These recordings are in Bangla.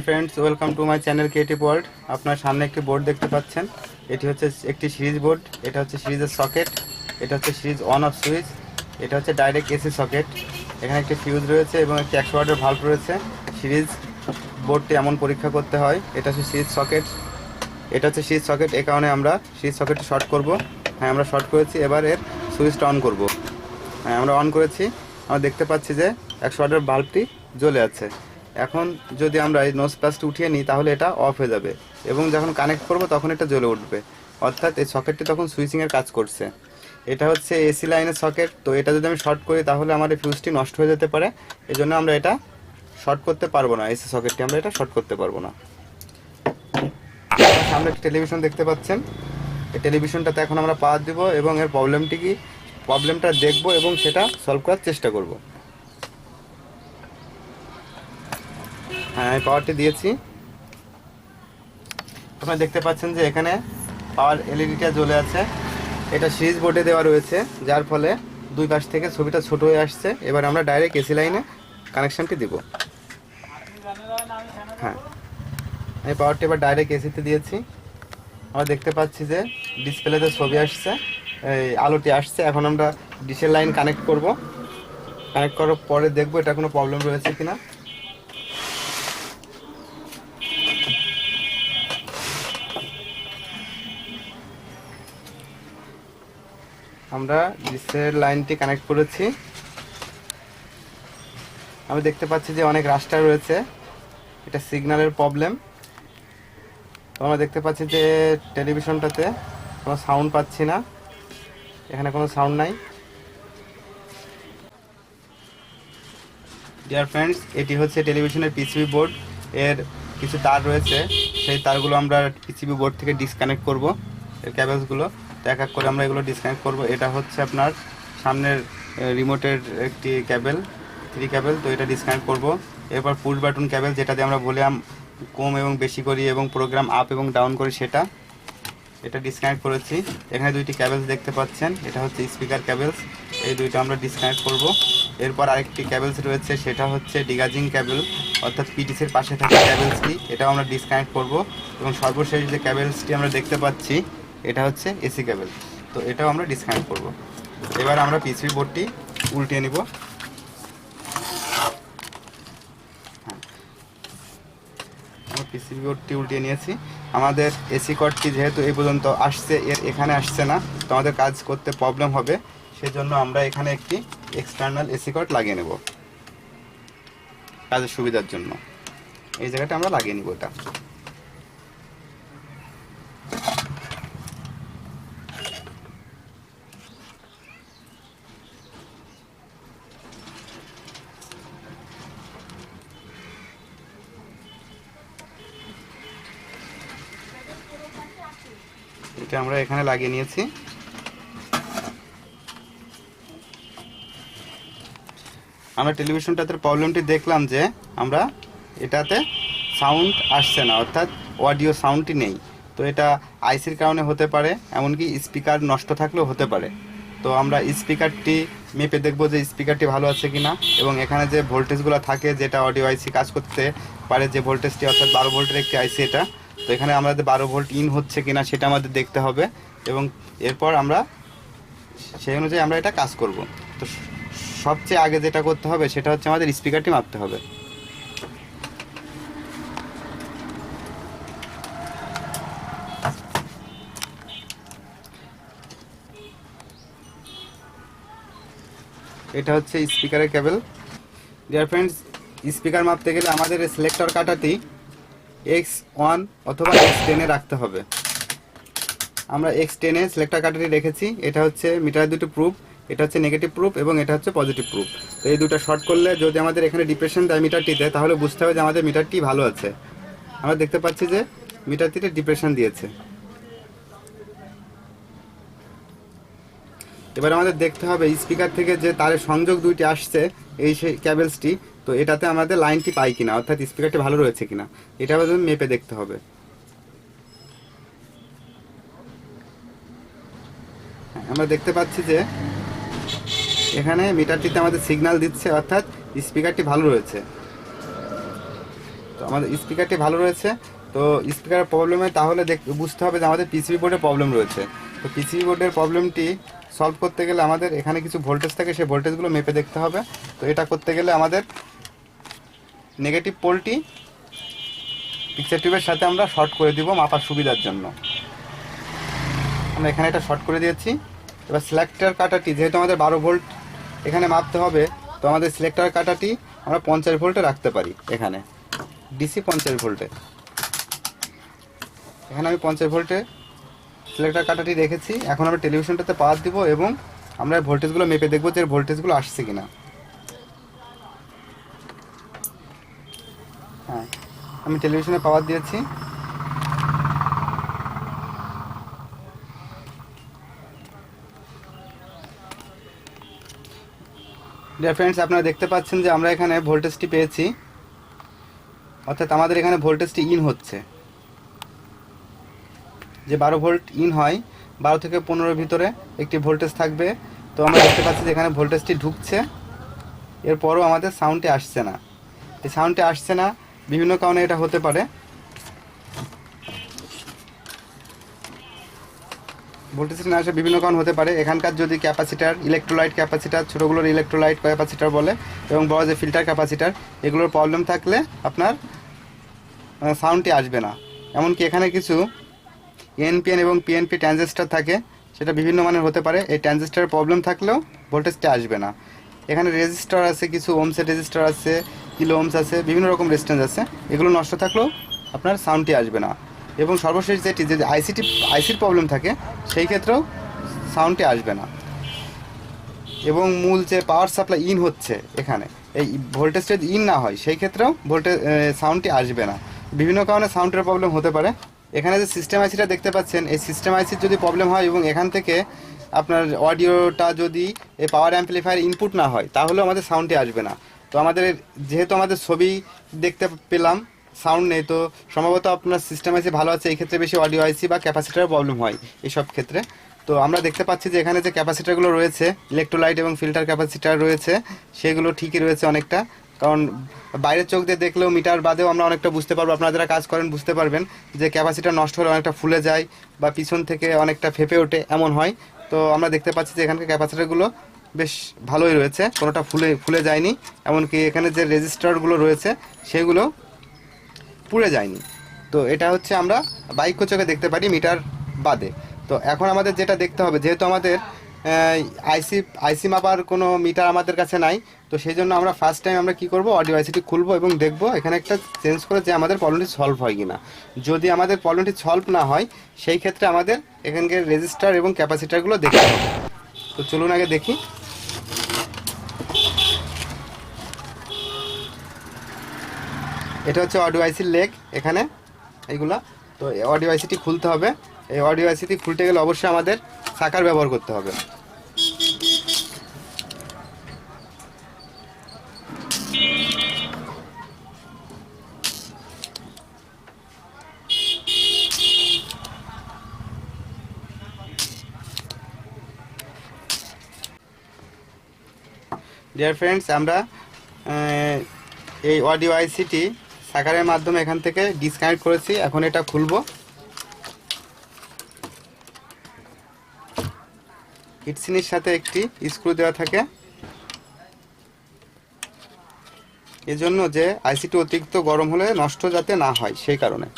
Friends welcome to my channel creative world. আপনার সামনে একটি বোর্ড দেখতে পাচ্ছেন। এটি হচ্ছে একটি সিরিজ বোর্ড। এটা হচ্ছে সিরিজের সকেট, এটা হচ্ছে সিরিজ অন অফ সুইচ, এটা হচ্ছে ডাইরেক্ট এসি সকেট। এখানে একটি ফিউজ রয়েছে এবং একটি 100 ওয়াটের ভাল্ব রয়েছে। সিরিজ বোর্ডটি এমন পরীক্ষা করতে হয়। এটা হচ্ছে সিরিজ সকেট, এটা হচ্ছে সিরিজ সকেট। এই কারণে আমরা সিরিজ সকেটটি শর্ট করব। হ্যাঁ, আমরা শর্ট করেছি। এবার এর সুইচটা অন করব। হ্যাঁ, আমরা অন করেছি। আমরা দেখতে পাচ্ছি যে 100 ওয়াটের বাল্বটি জ্বলে আছে। এখন যদি আমরা এই নোজ প্লাসটি উঠিয়ে নিই তাহলে এটা অফ হয়ে যাবে এবং যখন কানেক্ট করব তখন এটা জ্বলে উঠবে, অর্থাৎ এই সকেটটি তখন সুইচিংয়ের কাজ করছে। এটা হচ্ছে এসি লাইনের সকেট। তো এটা যদি আমি শর্ট করি তাহলে আমার এই ফিউজটি নষ্ট হয়ে যেতে পারে। এই জন্য আমরা এটা শর্ট করতে পারবো না। এসি সকেটটি আমরা এটা শর্ট করতে পারবো না। সামনে একটা টেলিভিশন দেখতে পাচ্ছেন। এই টেলিভিশনটাতে এখন আমরা পাওয়ার দিব এবং এর প্রবলেমটা দেখব এবং সেটা সলভ করার চেষ্টা করব। হ্যাঁ, আমি পাওয়ারটি দিয়েছি। আপনারা দেখতে পাচ্ছেন যে এখানে পাওয়ার এলইডিটা জ্বলে আছে। এটা সিরিজ বোর্ডে দেওয়া রয়েছে, যার ফলে দুই পাশ থেকে ছবিটা ছোট হয়ে আসছে। এবার আমরা ডাইরেক্ট এসি লাইনে কানেকশানটি দিব। হ্যাঁ, আমি পাওয়ারটি এবার ডাইরেক্ট এসিতে দিয়েছি। আমরা দেখতে পাচ্ছি যে ডিসপ্লেতে ছবি আসছে, এই আলোটি আসছে। এখন আমরা ডিশের লাইন কানেক্ট করব। কানেক্ট করার পরে দেখব এটা কোনো প্রবলেম রয়েছে কিনা। আমরা ডিশের লাইনটি কানেক্ট করেছি। আমি দেখতে পাচ্ছি যে অনেক রাস্টার রয়েছে, এটা সিগন্যালের প্রবলেম। আমরা দেখতে পাচ্ছি যে টেলিভিশনটাতে কোনো সাউন্ড পাচ্ছি না, এখানে কোনো সাউন্ড নাই। ডিয়ার ফ্রেন্ডস, এটি হচ্ছে টেলিভিশনের পিসিবি বোর্ড। এর কিছু তার রয়েছে, সেই তারগুলো আমরা পিসিবি বোর্ড থেকে ডিসকানেক্ট করব। এর ক্যাবেলসগুলো এক এক করে আমরা এগুলো ডিসকানেক্ট করব। এটা হচ্ছে আপনার সামনের রিমোটের একটি ক্যাবেল, 3 ক্যাবেল। তো এটা ডিসকানেক্ট করব। এরপর পুশ বাটন ক্যাবেল, যেটা দিয়ে আমরা ভলিউম কম এবং বেশি করি এবং প্রোগ্রাম আপ এবং ডাউন করি, এটা ডিসকানেক্ট করেছি। এখানে 2টি ক্যাবেলস দেখতে পাচ্ছেন, এটা হচ্ছে স্পিকার ক্যাবেলস। এই দুইটা আমরা ডিসকানেক্ট করব। এরপর আরেকটি ক্যাবেলস রয়েছে, সেটা হচ্ছে ডিগাজিং ক্যাবেল, অর্থাৎ পিটিসির পাশে থাকা ক্যাবেলসটি, এটাও আমরা ডিসকানেক্ট করব। এবং সর্বশেষ যে ক্যাবেলসটি আমরা দেখতে পাচ্ছি, এটা হচ্ছে এসি ক্যাবেল। তো এটাও আমরা ডিসকানেক্ট করব। এবার আমরা পিসিবি বোর্ডটি উল্টিয়ে নিব। পিসিবি বোর্ডটি উল্টিয়ে নিয়েছি। আমাদের এসি কর্ডটি যেহেতু এই পর্যন্ত আসছে, এখানে আসছে না, তো আমাদের কাজ করতে প্রবলেম হবে। সেজন্য আমরা এখানে একটি এক্সটার্নাল এসি কর্ড লাগিয়ে নেব কাজের সুবিধার জন্য। এই জায়গাটা আমরা লাগিয়ে নিব। এটা আমরা এখানে লাগিয়ে নিয়েছি। আমরা টেলিভিশনটাতে প্রবলেমটি দেখলাম যে আমরা এটাতে সাউন্ড আসছে না, অর্থাৎ অডিও সাউন্ডটি নেই। তো এটা আইসির কারণে হতে পারে, এমনকি স্পিকার নষ্ট থাকলেও হতে পারে। তো আমরা স্পিকারটি মেপে দেখব যে স্পিকারটি ভালো আছে কিনা, এবং এখানে যে ভোল্টেজগুলো থাকে, যেটা অডিও আইসি কাজ করতে পারে, যে ভোল্টেজটি অর্থাৎ 12 ভোল্টের একটি আইসি এটা। তো এখানে আমাদের 12 ভোল্ট ইন হচ্ছে কিনা সেটা আমাদের দেখতে হবে, এবং এরপর আমরা সেই অনুযায়ী আমরা এটা কাজ করব। তো সবচেয়ে আগে যেটা করতে হবে সেটা হচ্ছে আমাদের স্পিকারটি মাপতে হবে। এটা হচ্ছে স্পিকারের কেবল। ডিয়ার ফ্রেন্ডস, স্পিকার মাপতে গেলে আমাদের সিলেক্টর কাটাটি X1 অথবা X10 এ রাখতে হবে। আমরা X10 এ সিলেক্টর কাটাটি রেখেছি। এটা হচ্ছে মিটার দুটো প্রুফ, এটা হচ্ছে নেগেটিভ প্রুফ এবং এটা হচ্ছে পজিটিভ প্রুফ। তো এই দুটো শর্ট করলে যদি আমাদের এখানে ডিপ্রেশন দেয় মিটারটিতে, তাহলে বুঝতে হবে যে আমাদের মিটারটি ভালো আছে। আমরা দেখতে পাচ্ছি যে মিটারটিতে ডিপ্রেশন দিয়েছে। এবার আমাদের দেখতে হবে স্পিকার থেকে যে তারের সংযোগ দুইটি আসছে, এই সেই ক্যাবেলসটি, তো এটাতে আমাদের লাইনটি পাই কিনা, অর্থাৎ স্পিকারটি ভালো রয়েছে কিনা, এটা আমাদের মেপে দেখতে হবে। আমরা দেখতে পাচ্ছি যে এখানে মিটারটিতে আমাদের সিগন্যাল দিচ্ছে, অর্থাৎ স্পিকারটি ভালো রয়েছে। তো আমাদের স্পিকারটি ভালো রয়েছে। তো স্পিকারের প্রবলেমে তাহলে বুঝতে হবে যে আমাদের পিসিবি বোর্ডে প্রবলেম রয়েছে। তো পিসিবি বোর্ডের প্রবলেমটি সলভ করতে গেলে আমাদের এখানে কিছু ভোল্টেজ থাকে, সেই ভোল্টেজগুলো মেপে দেখতে হবে। তো এটা করতে গেলে আমাদের নেগেটিভ পোলটি পিকচার টিউবের সাথে আমরা শর্ট করে দিব মাপার সুবিধার জন্য। আমরা এখানে এটা শর্ট করে দিয়েছি। এবার সিলেক্টর কাটাটি যেহেতু আমাদের 12 ভোল্ট এখানে মাপতে হবে, তো আমাদের সিলেক্টর কাটাটি আমরা 50 ভোল্টে রাখতে পারি। এখানে ডিসি 50 ভোল্টে, এখানে আমি 50 ভোল্টে সিলেক্টর কাটাটি রেখেছি। এখন আমরা টেলিভিশনটাতে পাওয়ার দিব এবং আমরা ভোল্টেজগুলো মেপে দেখব যে ভোল্টেজগুলো আসছে কিনা। হ্যাঁ, আমি টেলিভিশনে পাওয়ার দিয়েছি। ডিয়ার ফ্রেন্ডস, আপনারা দেখতে পাচ্ছেন যে আমরা এখানে ভোল্টেজটি পেয়েছি, অর্থাৎ আমাদের এখানে ভোল্টেজটি ইন হচ্ছে। যে 12 ভোল্ট ইন হয়, 12 থেকে 15 ভিতরে একটি ভোল্টেজ থাকবে। তো আমরা দেখতে পাচ্ছি যে এখানে ভোল্টেজটি ঢুকছে, এরপরও আমাদের সাউন্ডটি আসছে না। এই সাউন্ডটি আসছে না বিভিন্ন কারণে এটা হতে পারে। ভোল্টেজটি না আসে বিভিন্ন কারণ হতে পারে। এখানকার যদি ক্যাপাসিটার, ইলেকট্রোলাইট ক্যাপাসিটার, ছোটোগুলোর ইলেকট্রোলাইট ক্যাপাসিটার বলে, এবং বড় যে ফিল্টার ক্যাপাসিটার, এগুলোর প্রবলেম থাকলে আপনার সাউন্ডটি আসবে না। এমনকি এখানে কিছু এনপিএন এবং পিএনপি ট্রানজিস্টর থাকে, সেটা বিভিন্ন মানের হতে পারে। এই ট্রানজিস্টারের প্রবলেম থাকলেও ভোল্টেজটি আসবে না। এখানে রেজিস্টার আছে, কিছু ওমসের রেজিস্টার আছে, কিলো ওমস আছে, বিভিন্ন রকম রেজিস্ট্যান্স আছে। এগুলো নষ্ট থাকলেও আপনার সাউন্ডটি আসবে না। এবং সর্বশেষ যেটি যে আইসির প্রবলেম থাকে, সেই ক্ষেত্রেও সাউন্ডটি আসবে না। এবং মূল যে পাওয়ার সাপ্লাই ইন হচ্ছে, এখানে এই ভোল্টেজটা যদি ইন না হয়, সেই ক্ষেত্রেও সাউন্ডটি আসবে না। বিভিন্ন কারণে সাউন্ডের প্রবলেম হতে পারে। এখানে যে সিস্টেম আইসিটা দেখতে পাচ্ছেন, এই সিস্টেম আইসির যদি প্রবলেম হয় এবং এখান থেকে আপনার অডিওটা যদি এই পাওয়ার অ্যাম্পলিফায়ার ইনপুট না হয়, তাহলেও আমাদের সাউন্ডটি আসবে না। তো আমাদের যেহেতু আমাদের ছবি দেখতে পেলাম, সাউন্ড নেই, তো সম্ভবত আপনার সিস্টেম আইসি ভালো আছে। এই ক্ষেত্রে বেশি অডিও আইসি বা ক্যাপাসিটারের প্রবলেম হয় এইসব ক্ষেত্রে। তো আমরা দেখতে পাচ্ছি যে এখানে যে ক্যাপাসিটারগুলো রয়েছে, ইলেকট্রোলাইট এবং ফিল্টার ক্যাপাসিটার রয়েছে, সেগুলো ঠিকই রয়েছে অনেকটা। কারণ বাইরের চোখ দিয়ে দেখলেও মিটার বাদেও আমরা অনেকটা বুঝতে পারবো, আপনারা যারা কাজ করেন বুঝতে পারবেন যে ক্যাপাসিটার নষ্ট হলে অনেকটা ফুলে যায় বা পিছন থেকে অনেকটা ফেঁপে ওঠে, এমন হয়। তো আমরা দেখতে পাচ্ছি যে এখানকার ক্যাপাসিটারগুলো বেশ ভালোই রয়েছে, কোনোটা ফুলে যায়নি। এমনকি এখানে যে রেজিস্টারগুলো রয়েছে, সেগুলো পুড়ে যায়নি। তো এটা হচ্ছে আমরা বাহ্য চোখে দেখতে পারি মিটার বাদে। তো এখন আমাদের যেটা দেখতে হবে, যেহেতু আমাদের আইসি মাপার কোনো মিটার আমাদের কাছে নাই, তো সেই জন্য আমরা ফার্স্ট টাইম আমরা কী করবো, অডিও আইসিটি খুলবো এবং দেখবো এখানে একটা চেঞ্জ করে যে আমাদের প্রবলেমটি সলভ হয় কি না। যদি আমাদের প্রবলেমটি সলভ না হয়, সেই ক্ষেত্রে আমাদের এখানকার রেজিস্টার এবং ক্যাপাসিটারগুলো দেখতে হবে। তো চলুন আগে দেখি। এটা হচ্ছে অডিও আইসির লেগ, এখানে এইগুলা। তো অডিও আইসিটি খুলতে হবে। এই অডিও আইসিটি খুলতে গেলে অবশ্যই আমাদের সাকার ব্যবহার করতে হবে। ডিয়ার ফ্রেন্ডস, আমরা এই অডিও আইসিটি সাকারের মাধ্যমে এখান থেকে ডিসকানেক্ট করেছি। এখন এটা খুলবো। হিটসিনের সাথে একটি স্ক্রু দেওয়া থাকে, এজন্য যে আইসিটি অতিরিক্ত গরম হলে নষ্ট যাতে না হয়, সেই কারণে।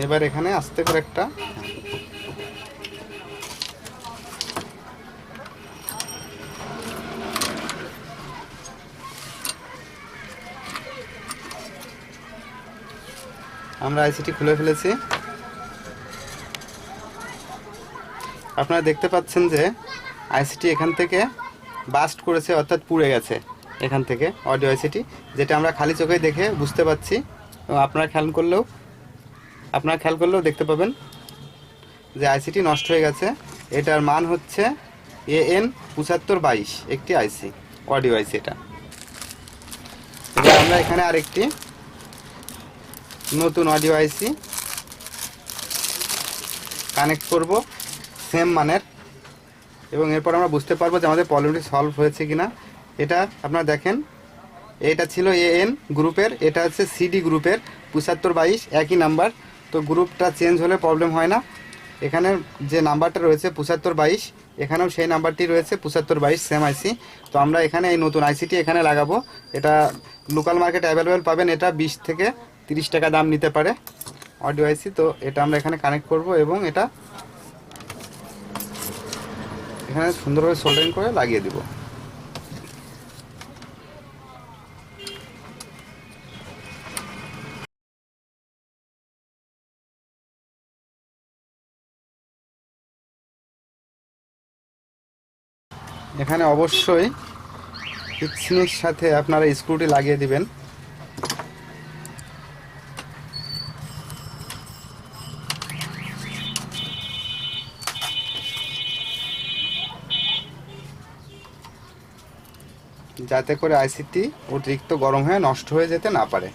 এবার এখানে আস্তে করে একটা আমরা আইসিটি খুলে ফেলেছি। আপনারা দেখতে পাচ্ছেন যে আইসিটি এখান থেকে বাস্ট করেছে, অর্থাৎ পুড়ে গেছে এখান থেকে অডিও আইসিটি, যেটা আমরা খালি চোখে দেখে বুঝতে পাচ্ছি। এবং আপনারা খেয়াল করলেও দেখতে পাবেন যে আইসিটি নষ্ট হয়ে গেছে। এটার মান হচ্ছে AN 7522 একটি আইসি, অডিও আইসি। এটা এবার আমরা এখানে আরেকটি নতুন অডিও আইসি কানেক্ট করব সেম মানের, এবং এরপর আমরা বুঝতে পারবো যে আমাদের প্রবলেমটি সলভ হয়েছে কিনা। এটা আপনারা দেখেন, এটা ছিল এএন গ্রুপের, এটা হচ্ছে সিডি গ্রুপের 7522 একই নাম্বার। তো গ্রুপটা চেঞ্জ হলে প্রবলেম হয় না। এখানে যে নাম্বারটা রয়েছে 7522, এখানেও সেই নাম্বারটি রয়েছে 7522, সেম আইসি। তো আমরা এখানে এই নতুন আইসিটি এখানে লাগাবো। এটা লোকাল মার্কেট অ্যাভেলেবেল পাবেন, এটা 20 থেকে 30 টাকা দাম নিতে পারে অডিও আইসি। তো এটা আমরা এখানে কানেক্ট করব এবং এটা এখানে সুন্দরভাবে সোল্ডারিং করে লাগিয়ে দিব। এখানে অবশ্যই ফিক্সিংয়ের সাথে আপনারা স্ক্রুটি লাগিয়ে দিবেন। যাতে করে আইসিটি অতিরিক্ত গরম হয়ে নষ্ট হয়ে যেতে না পারে।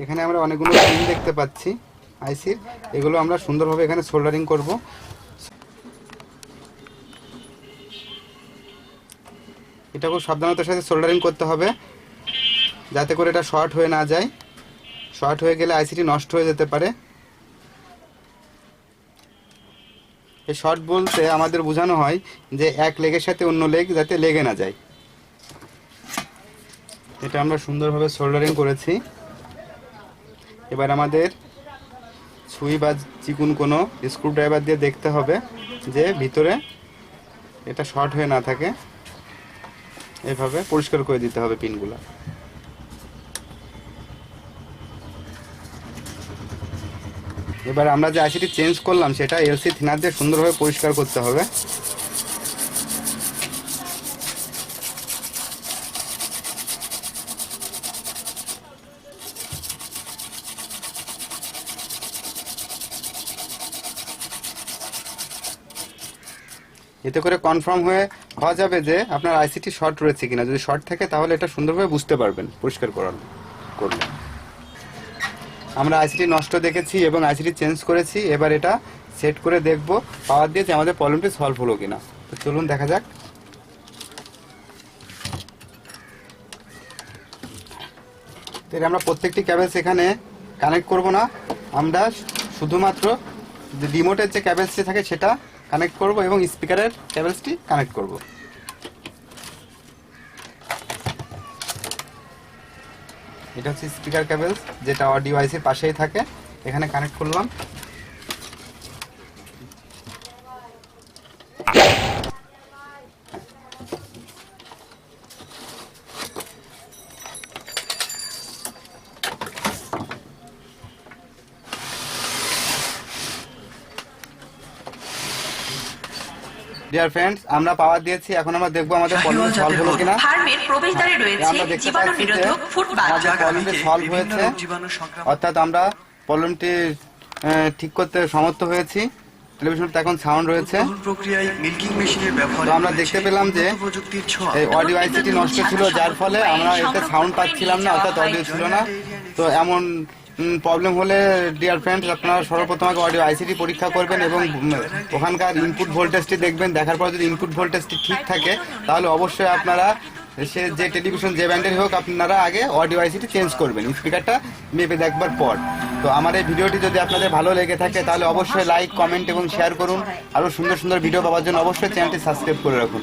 এখানে আমরা অনেকগুলো পিন দেখতে পাচ্ছি আইসির, এগুলো আমরা সুন্দরভাবে এখানে সোল্ডারিং করব। এটা খুব সাবধানতার সাথে সোল্ডারিং করতে হবে যাতে করে এটা শর্ট হয়ে না যায়। শর্ট হয়ে গেলে আইসিটি নষ্ট হয়ে যেতে পারে। এই শর্ট বলতে আমাদের বোঝানো হয় যে এক লেগের সাথে অন্য লেগ যাতে লেগে না যায়। এটা আমরা সুন্দরভাবে সোল্ডারিং করেছি। এবার আমাদের সুই বা চিকুন কোনো স্ক্রুড্রাইভার দিয়ে দেখতে হবে যে ভিতরে এটা শর্ট হয়ে না থাকে। এভাবে পরিষ্কার করে দিতে হবে পিনগুলো। এবার আমরা যে আইসিটি চেঞ্জ করলাম সেটা এলসি থিনার দিয়ে সুন্দরভাবে পরিষ্কার করতে হবে। এতে করে কনফার্ম হওয়া যাবে যে আপনার আইসিটি শর্ট রয়েছে কিনা। যদি শর্ট থাকে তাহলে এটা সুন্দরভাবে বুঝতে পারবেন পরিষ্কার করলে। আমরা আইসিটি নষ্ট দেখেছি এবং আইসিটি চেঞ্জ করেছি। এবার এটা সেট করে দেখব পাওয়ার দিয়ে যে আমাদের প্রবলেমটি সলভ হলো কিনা। তো চলুন দেখা যাক। তো আমরা প্রত্যেকটি ক্যাবেলস এখানে কানেক্ট করব না, আমরা শুধুমাত্র যে রিমোটের যে ক্যাবেলসটি থাকে সেটা কানেক্ট করব এবং স্পিকারের ক্যাবেলসটি কানেক্ট করব। এটা হচ্ছে স্পিকার ক্যাবেলস যেটা অডিও আইসির পাশেই থাকে, এখানে কানেক্ট করলাম। ডিয়ার ফ্রেন্ডস, আমরা পাওয়ার দিয়েছি, এখন আমরা দেখবো আমাদের প্রবলেম সলভ হলো কিনা। ফার্মের প্রবেশদ্বারে রয়েছে জীবাণু নিরোধক ফুটবাথ। প্রবলেমটি সলভ হয়েছে, অর্থাৎ আমরা প্রবলেমটি ঠিক করতে সমর্থ হয়েছি। টেলিভিশনটা এখন সাউন্ড রয়েছে। তো আমরা দেখতে পেলাম যে এই অডিও আইসিটি নষ্ট ছিল, যার ফলে আমরা এতে সাউন্ড পাচ্ছিলাম না, অর্থাৎ অডিও ছিল না। তো এমন প্রবলেম হলে ডিয়ার ফ্রেন্ডস আপনারা সর্বপ্রথম আগে অডিও আইসিটি পরীক্ষা করবেন এবং ওখানকার ইনপুট ভোল্টেজটি দেখবেন। দেখার পর যদি ইনপুট ভোল্টেজটি ঠিক থাকে তাহলে অবশ্যই আপনারা সে যে টেলিভিশন যে ব্র্যান্ডের হোক আপনারা আগে অডিও আইসিটি চেঞ্জ করবেন স্পিকারটা মেপে দেখবার পর। তো আমার এই ভিডিওটি যদি আপনাদের ভালো লেগে থাকে তাহলে অবশ্যই লাইক, কমেন্ট এবং শেয়ার করুন। আরও সুন্দর সুন্দর ভিডিও পাওয়ার জন্য অবশ্যই চ্যানেলটি সাবস্ক্রাইব করে রাখুন।